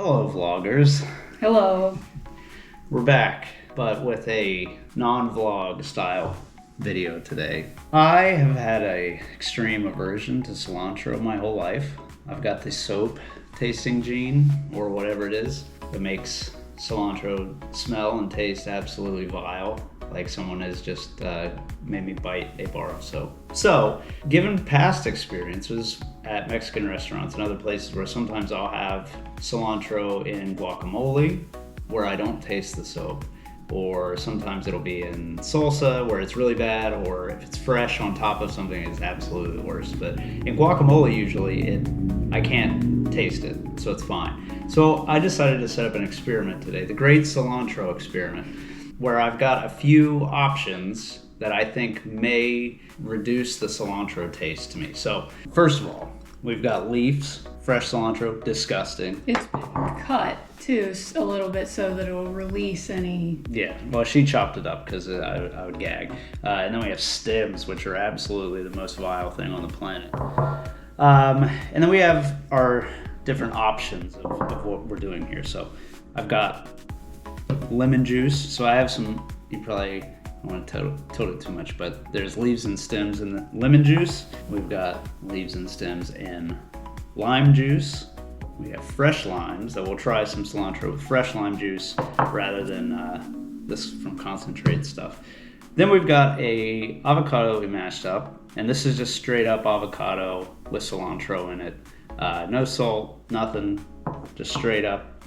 Hello, vloggers. Hello. We're back, but with a non-vlog style video today. I have had an extreme aversion to cilantro my whole life. I've got the soap tasting gene, or whatever it is, that makes cilantro smell and taste absolutely vile. Like someone has just made me bite a bar of soap. So, given past experiences at Mexican restaurants and other places where sometimes I'll have cilantro in guacamole where I don't taste the soap, or sometimes it'll be in salsa where it's really bad, or if it's fresh on top of something, it's absolutely the worst. But in guacamole, usually I can't taste it, so it's fine. So I decided to set up an experiment today, the Great Cilantro Experiment, where I've got a few options that I think may reduce the cilantro taste to me. So first of all, we've got leaves, fresh cilantro, disgusting. It's cut too a little bit so that it will release any. Yeah, well, she chopped it up because I would gag. And then we have stems, which are absolutely the most vile thing on the planet. And then we have our different options of what we're doing here. So I've got lemon juice. So I have some, you probably don't want to tote it too much, but there's leaves and stems in the lemon juice. We've got leaves and stems in lime juice. We have fresh limes, that we'll try some cilantro with fresh lime juice rather than this from concentrate stuff. Then we've got a avocado we mashed up, and this is just straight up avocado with cilantro in it. No salt, nothing, just straight up.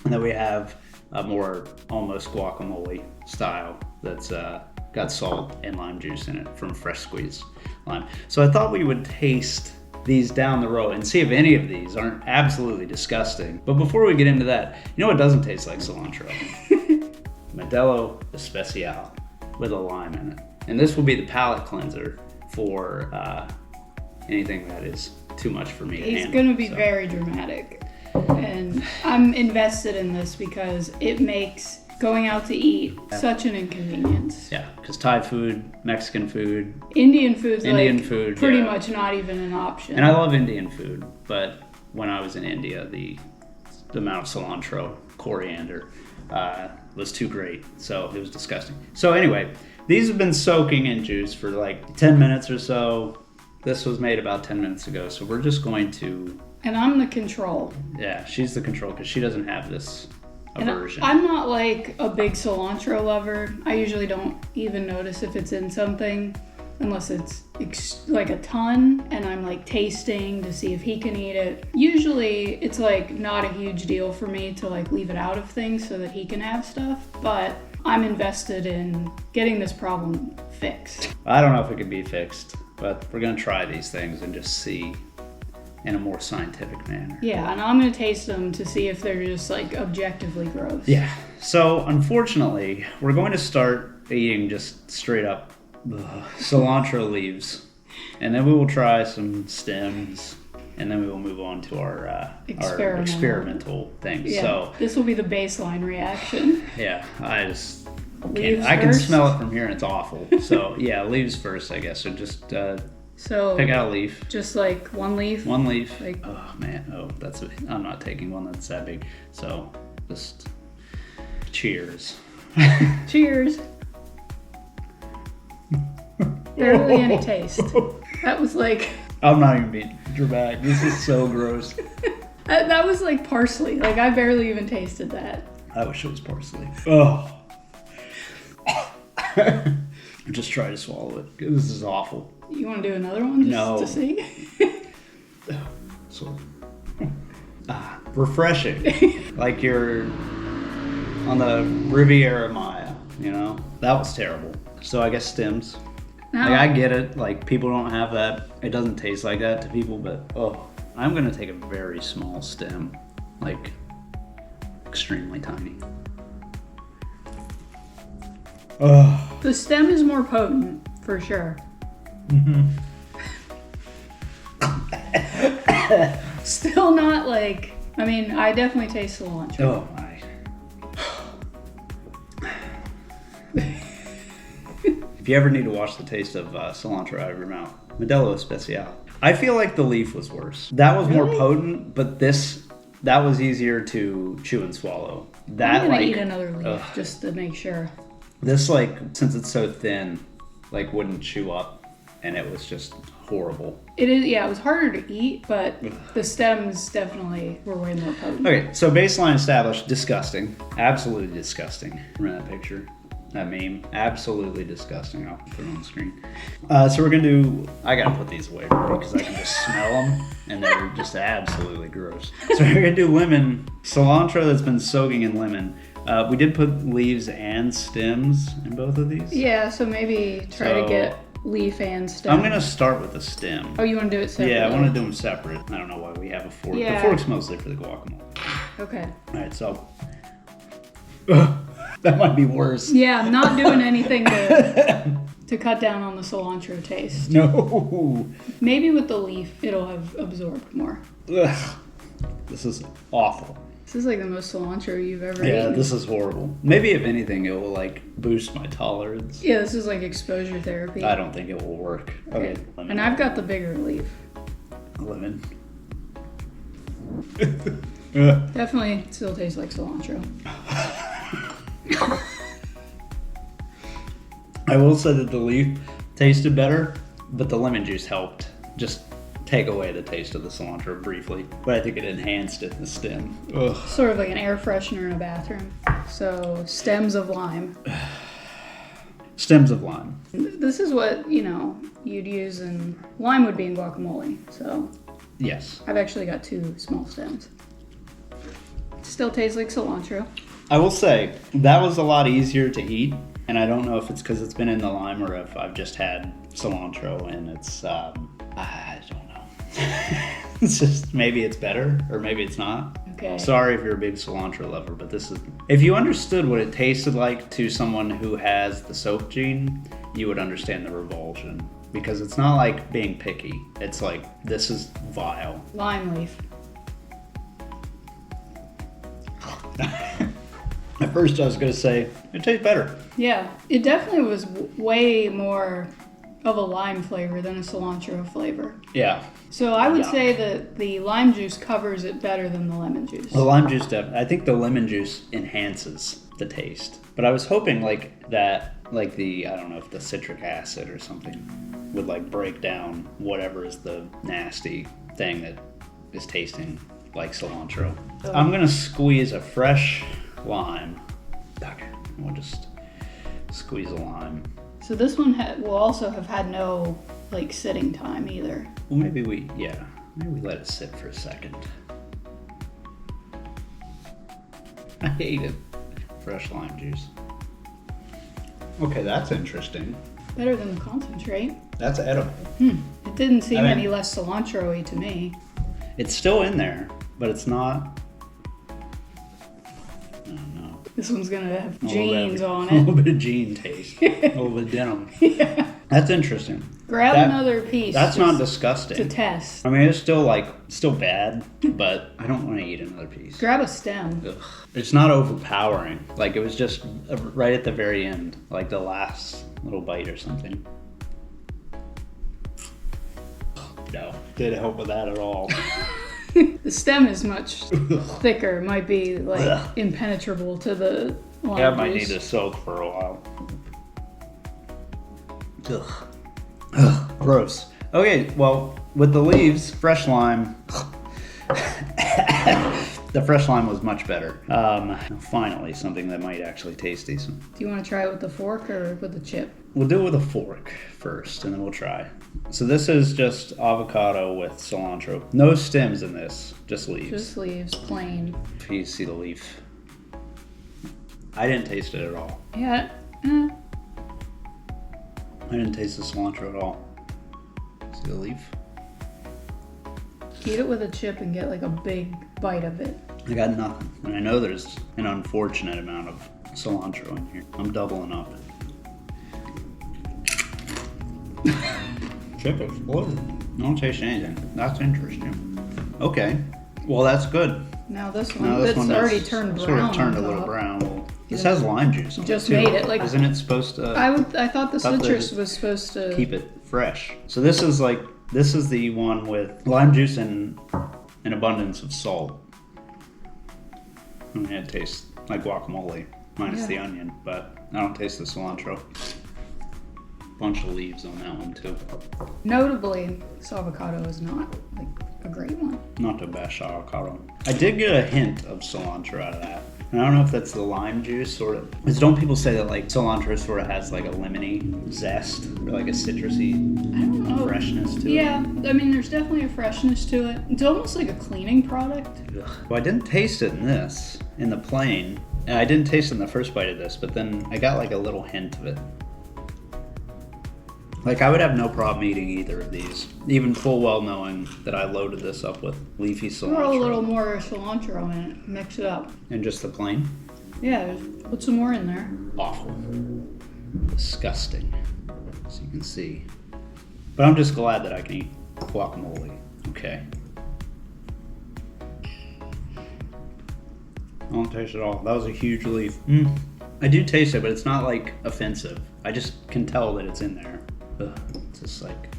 And then we have a more almost guacamole style that's got salt and lime juice in it from fresh squeezed lime. So I thought we would taste these down the road and see if any of these aren't absolutely disgusting. But before we get into that, you know what doesn't taste like cilantro? Modelo Especial with a lime in it. And this will be the palate cleanser for anything that is too much for me to handle. It's gonna be very dramatic. And I'm invested in this because it makes going out to eat such an inconvenience. Yeah, because Thai food, Mexican food, Indian food's pretty yeah, much not even an option. And I love Indian food, but when I was in India, the amount of cilantro, coriander was too great, so it was disgusting. So anyway, these have been soaking in juice for like 10 minutes or so. This was made about 10 minutes ago, so we're just going to... And I'm the control. Yeah, she's the control because she doesn't have this aversion. I'm not like a big cilantro lover. I usually don't even notice if it's in something unless it's like a ton and I'm like tasting to see if he can eat it. Usually it's like not a huge deal for me to like leave it out of things so that he can have stuff, but I'm invested in getting this problem fixed. I don't know if it can be fixed, but we're gonna try these things and just see in a more scientific manner. Yeah, and I'm gonna taste them to see if they're just like objectively gross. Yeah, so unfortunately, we're going to start eating just straight up cilantro leaves, and then we will try some stems, and then we will move on to our experimental things. Yeah, so this will be the baseline reaction. Yeah, I just Leaves I can first? smell it from here and it's awful. So yeah, leaves first, I guess. So just So pick out a leaf. just like one leaf. One leaf. Like- Oh man, I'm not taking one that's that big. So just cheers. Cheers. Barely any taste. That was like I'm not even being dramatic. This is so gross. that was like parsley. Like I barely even tasted that. I wish it was parsley. Oh. Just try to swallow it. This is awful. You want to do another one just No. to see? So, refreshing. Like you're on the Riviera Maya, you know? That was terrible. So I guess stems. No. Like I get it, like people don't have that. It doesn't taste like that to people, but I'm gonna take a very small stem, like extremely tiny. The stem is more potent, for sure. Mm-hmm. Still not like, I mean, I definitely taste cilantro. Oh my. If you ever need to wash the taste of cilantro out of your mouth, Modelo Especial. I feel like the leaf was worse. That was more Really? potent, but this That was easier to chew and swallow. That I'm gonna eat another leaf ugh. just to make sure. This like, since it's so thin, like wouldn't chew up, and it was just horrible. It is, yeah, it was harder to eat, but the stems definitely were way more potent. Okay, so baseline established, disgusting. Absolutely disgusting. Remember that picture? That meme? Absolutely disgusting. I'll put it on the screen. So we're gonna do, I gotta put these away because I can just smell them and they're just absolutely gross. So we're gonna do lemon, cilantro that's been soaking in lemon. We did put leaves and stems in both of these. Yeah, so maybe try to get leaf and stem. I'm gonna start with the stem. Oh, you want to do it separately? Yeah, I want to do them separate. I don't know why we have a fork. Yeah. The fork's mostly for the guacamole. Okay. All right, so that might be worse. Yeah, I'm not doing anything to cut down on the cilantro taste. No. Maybe with the leaf, it'll have absorbed more. Ugh. This is awful. This is like the most cilantro you've ever Yeah, eaten. this is horrible. Maybe if anything, it will like boost my tolerance. Yeah, this is like exposure therapy. I don't think it will work. Okay. And I've got the bigger leaf. Lemon. Definitely still tastes like cilantro. I will say that the leaf tasted better, but the lemon juice helped just take away the taste of the cilantro briefly. But I think it enhanced it in the stem. Ugh. Sort of like an air freshener in a bathroom. So, stems of lime. Stems of lime. This is what, you'd use in... Lime would be in guacamole, so... Yes. I've actually got 2 small stems. Still tastes like cilantro. I will say, that was a lot easier to eat. And I don't know if it's because it's been in the lime or if I've just had cilantro and it's... I don't know. It's just, maybe it's better or maybe it's not. Okay. Sorry if you're a big cilantro lover, but this is... If you understood what it tasted like to someone who has the soap gene, you would understand the revulsion. Because it's not like being picky. It's like, this is vile. Lime leaf. At first I was going to say, it tastes better. Yeah, it definitely was way more of a lime flavor than a cilantro flavor. Yeah. So I would say that the lime juice covers it better than the lemon juice. The lime juice, I think the lemon juice enhances the taste. But I was hoping like that, like the, I don't know if the citric acid or something would like break down whatever is the nasty thing that is tasting like cilantro. Oh. I'm going to squeeze a fresh lime. Okay, we'll just squeeze a lime. So this one will also have had no like sitting time either. Well, maybe we let it sit for a second. I hate it. Fresh lime juice. Okay, that's interesting. Better than the concentrate. That's edible. It didn't seem I mean- any less cilantro-y to me. It's still in there, but it's not. I don't know. This one's gonna have A little genes bit- on A little it. bit of gene taste. A little bit of denim. Yeah. That's interesting. Grab That- another piece. That's not to disgusting. test. I mean, it's still bad, but I don't want to eat another piece. Grab a stem. Ugh. It's not overpowering. Like, it was just right at the very end, like the last little bite or something. No, didn't help with that at all. The stem is much thicker. Might be like Ugh. impenetrable to the lime That might juice. need to soak for a while. Ugh. Ugh, gross. Okay, well, with the leaves, fresh lime. The fresh lime was much better. Finally, something that might actually taste decent. Do you want to try it with the fork or with the chip? We'll do it with a fork first, and then we'll try. So this is just avocado with cilantro. No stems in this, just leaves. Just leaves, plain. If you see the leaf. I didn't taste it at all. Yeah. I didn't taste the cilantro at all. See the leaf? Eat it with a chip and get like a big bite of it. I got nothing. And I know there's an unfortunate amount of cilantro in here. I'm doubling up. Chip exploded. I don't taste anything. That's interesting. Okay. Well, that's good. Now this one, Now this it's one already is turned brown. sort of turned a on little top. brown. Well, this has lime juice in Just it too. made it, like- Isn't it supposed to I thought the Thought they citrus was supposed to keep it fresh? So this is the one with lime juice and an abundance of salt. I mean, it tastes like guacamole, minus the onion, but I don't taste the cilantro. Bunch of leaves on that one too. Notably, this avocado is not like a great one. Not the best avocado. I did get a hint of cilantro out of that. And I don't know if that's the lime juice sort of. Because don't people say that like cilantro sort of has like a lemony zest or like a citrusy I don't know. freshness to it? Yeah, I mean, there's definitely a freshness to it. It's almost like a cleaning product. Ugh. Well, I didn't taste it in the plain. And I didn't taste it in the first bite of this, but then I got like a little hint of it. Like, I would have no problem eating either of these, even full well knowing that I loaded this up with leafy cilantro. Throw a little more cilantro in it, mix it up. And just the plain? Yeah, put some more in there. Awful. Disgusting, as you can see. But I'm just glad that I can eat guacamole. Okay. I don't taste it at all. That was a huge leaf. I do taste it, but it's not like offensive. I just can tell that it's in there. Ugh, it's just like,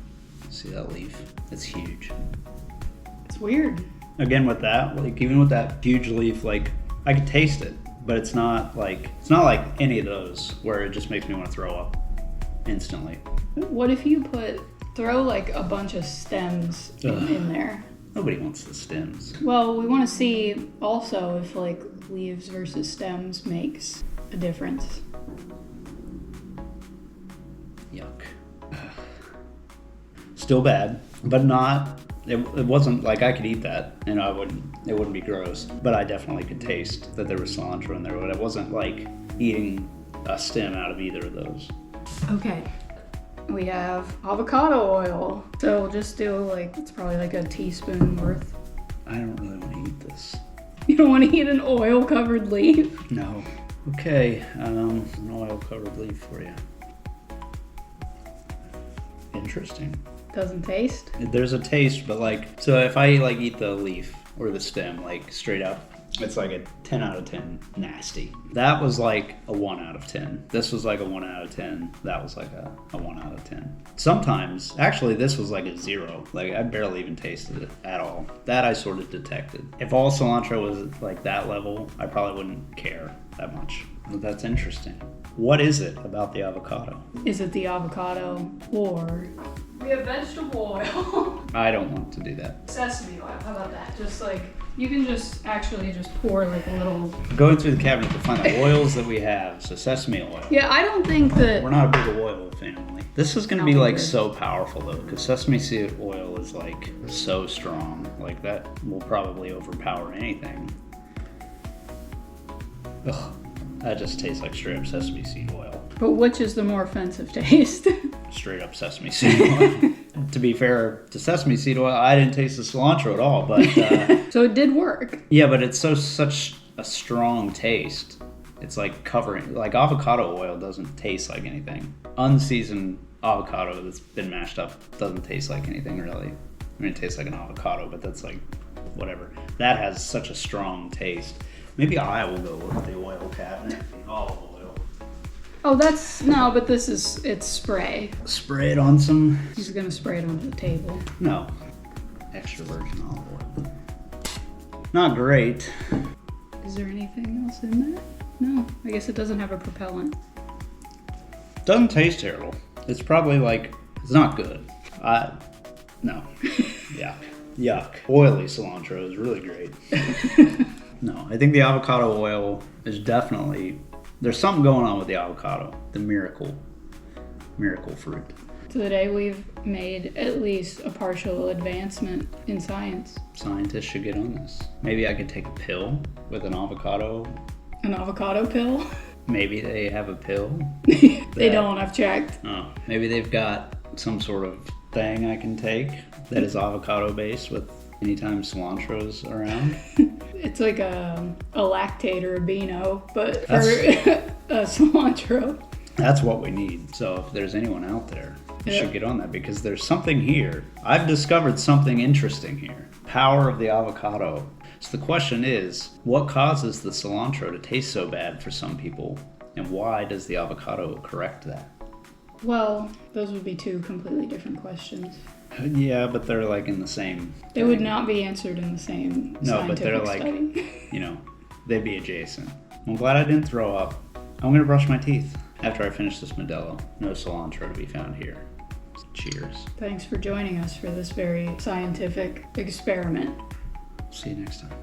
see that leaf? It's huge. It's weird. Again with that, like even with that huge leaf, like I could taste it, but it's not like any of those where it just makes me want to throw up instantly. What if you throw like a bunch of stems in there? Nobody wants the stems. Well, we want to see also if like leaves versus stems makes a difference. Yuck. Still bad, but not. It wasn't like I could eat that, and it wouldn't be gross. But I definitely could taste that there was cilantro in there, but it wasn't like eating a stem out of either of those. Okay. We have avocado oil. So we'll just do like, it's probably like a teaspoon worth. I don't really want to eat this. You don't want to eat an oil covered leaf? No. Okay, an oil covered leaf for you. Interesting. Doesn't taste? There's a taste, but like, so if I like eat the leaf or the stem like straight up, it's like a 10 out of 10 nasty. That was like a 1 out of 10. This was like a 1 out of 10. That was like a 1 out of 10. Sometimes, actually this was like a 0. Like I barely even tasted it at all. That I sort of detected. If all cilantro was like that level, I probably wouldn't care that much. But that's interesting. What is it about the avocado? Is it the avocado or we have vegetable oil? I don't want to do that. Sesame oil, how about that? Just like, you can just pour like a little. Going through the cabinet to find the oils that we have. So sesame oil. Yeah, I don't think that. We're not a big oil family. This is going to be like so powerful though, because sesame seed oil is like so strong. Like that will probably overpower anything. Ugh, that just tastes like straight up sesame seed oil. But which is the more offensive taste? Straight up sesame seed oil. To be fair to sesame seed oil, I didn't taste the cilantro at all, but so it did work. Yeah, but it's such a strong taste. It's like covering, like avocado oil doesn't taste like anything. Unseasoned avocado that's been mashed up doesn't taste like anything really. I mean, it tastes like an avocado, but that's like whatever. That has such a strong taste. Maybe I will go with the oil cabinet, the olive oil. Oh, but it's spray. Spray it on some. He's gonna spray it onto the table. No, extra virgin olive oil. Not great. Is there anything else in that? No, I guess it doesn't have a propellant. Doesn't taste terrible. It's probably like, it's not good. No. Yeah. Yuck. Oily cilantro is really great. No, I think the avocado oil is definitely, there's something going on with the avocado. The miracle fruit. So today we've made at least a partial advancement in science. Scientists should get on this. Maybe I could take a pill with an avocado. An avocado pill? Maybe they have a pill. They don't, I've checked. Oh, maybe they've got some sort of thing I can take that is avocado based with anytime cilantro's around. It's like a lactate or a beano, but for cilantro. That's what we need. So if there's anyone out there, you should get on that because there's something here. I've discovered something interesting here. Power of the avocado. So the question is, what causes the cilantro to taste so bad for some people? And why does the avocado correct that? Well, those would be two completely different questions. Yeah, but they're like in the same. They would not be answered in the same. No, but they're like, study. you know, they'd be adjacent. I'm glad I didn't throw up. I'm gonna brush my teeth after I finish this Modelo. No cilantro to be found here. Cheers. Thanks for joining us for this very scientific experiment. See you next time.